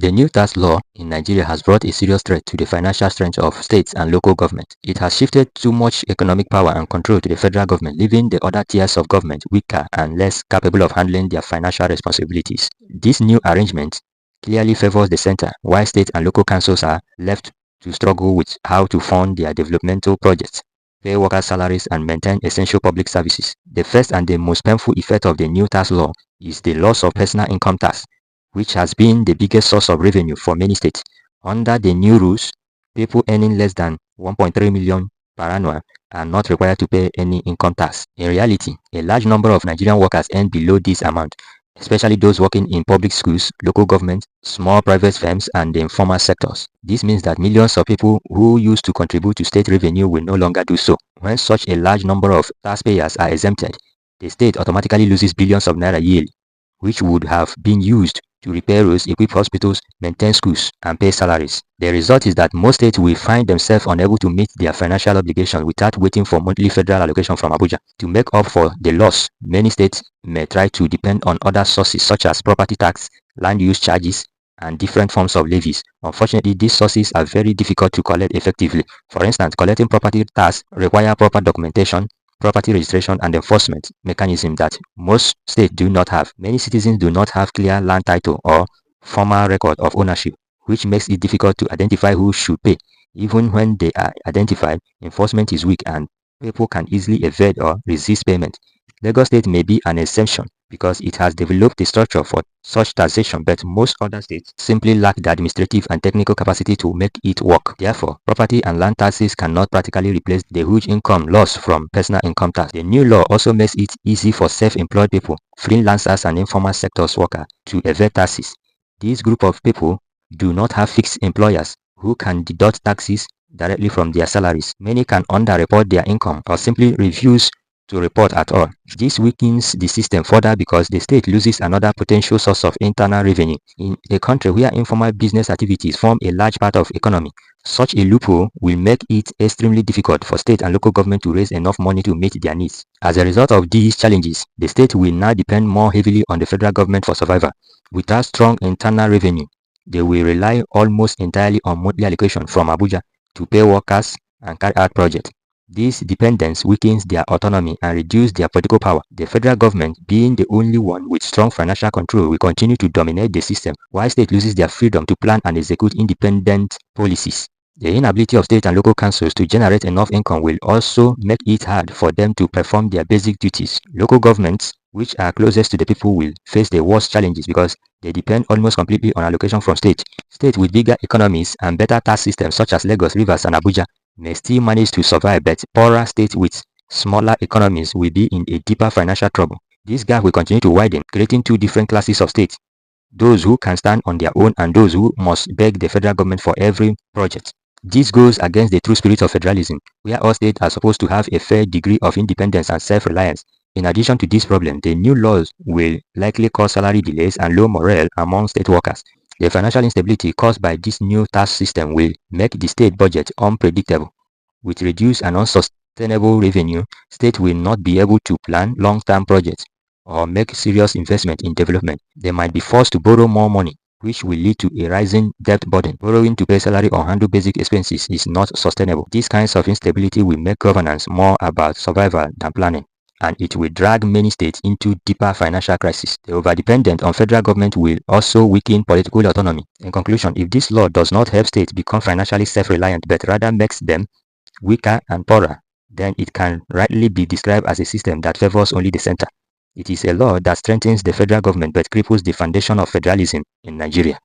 The new tax law in Nigeria has brought a serious threat to the financial strength of states and local government. It has shifted too much economic power and control to the federal government, leaving the other tiers of government weaker and less capable of handling their financial responsibilities. This new arrangement clearly favors the center, while state and local councils are left to struggle with how to fund their developmental projects, pay workers' salaries, and maintain essential public services. The first and the most painful effect of the new tax law is the loss of personal income tax, which has been the biggest source of revenue for many states. Under the new rules, people earning less than 1.3 million per annum are not required to pay any income tax. In reality, a large number of Nigerian workers earn below this amount, especially those working in public schools, local government, small private firms, and the informal sectors. This means that millions of people who used to contribute to state revenue will no longer do so. When such a large number of taxpayers are exempted, the state automatically loses billions of naira yearly, which would have been used to repair roads, equip hospitals, maintain schools, and pay salaries. The result is that most states will find themselves unable to meet their financial obligations without waiting for monthly federal allocation from Abuja. To make up for the loss, many states may try to depend on other sources such as property tax, land use charges, and different forms of levies. Unfortunately, these sources are very difficult to collect effectively. For instance, collecting property tax requires proper documentation, property registration, and enforcement mechanism that most states do not have. Many citizens do not have clear land title or formal record of ownership, which makes it difficult to identify who should pay. Even when they are identified, enforcement is weak and people can easily evade or resist payment. Lagos State may be an exception because it has developed a structure for such taxation, but most other states simply lack the administrative and technical capacity to make it work. Therefore, property and land taxes cannot practically replace the huge income loss from personal income tax. The new law also makes it easy for self-employed people, freelancers, and informal sectors workers to evade taxes. This group of people do not have fixed employers who can deduct taxes directly from their salaries. Many can underreport their income or simply refuse to report at all. This weakens the system further because the state loses another potential source of internal revenue. In a country where informal business activities form a large part of economy, such a loophole will make it extremely difficult for state and local government to raise enough money to meet their needs. As a result of these challenges, the state will now depend more heavily on the federal government for survival. Without strong internal revenue, they will rely almost entirely on monthly allocation from Abuja to pay workers and carry out projects. This dependence weakens their autonomy and reduces their political power. The federal government, being the only one with strong financial control, will continue to dominate the system, while state loses their freedom to plan and execute independent policies. The inability of state and local councils to generate enough income will also make it hard for them to perform their basic duties. Local governments, which are closest to the people, will face the worst challenges because they depend almost completely on allocation from state. States with bigger economies and better tax systems such as Lagos, Rivers, and Abuja may still manage to survive, but poorer states with smaller economies will be in a deeper financial trouble. This gap will continue to widen, creating two different classes of states: those who can stand on their own and those who must beg the federal government for every project. This goes against the true spirit of federalism, where all states are supposed to have a fair degree of independence and self-reliance. In addition to this problem, the new laws will likely cause salary delays and low morale among state workers. The financial instability caused by this new tax system will make the state budget unpredictable. With reduced and unsustainable revenue, states will not be able to plan long-term projects or make serious investment in development. They might be forced to borrow more money, which will lead to a rising debt burden. Borrowing to pay salary or handle basic expenses is not sustainable. These kinds of instability will make governance more about survival than planning, and it will drag many states into deeper financial crisis. The overdependence on federal government will also weaken political autonomy. In conclusion, if this law does not help states become financially self-reliant but rather makes them weaker and poorer, then it can rightly be described as a system that favors only the center. It is a law that strengthens the federal government but cripples the foundation of federalism in Nigeria.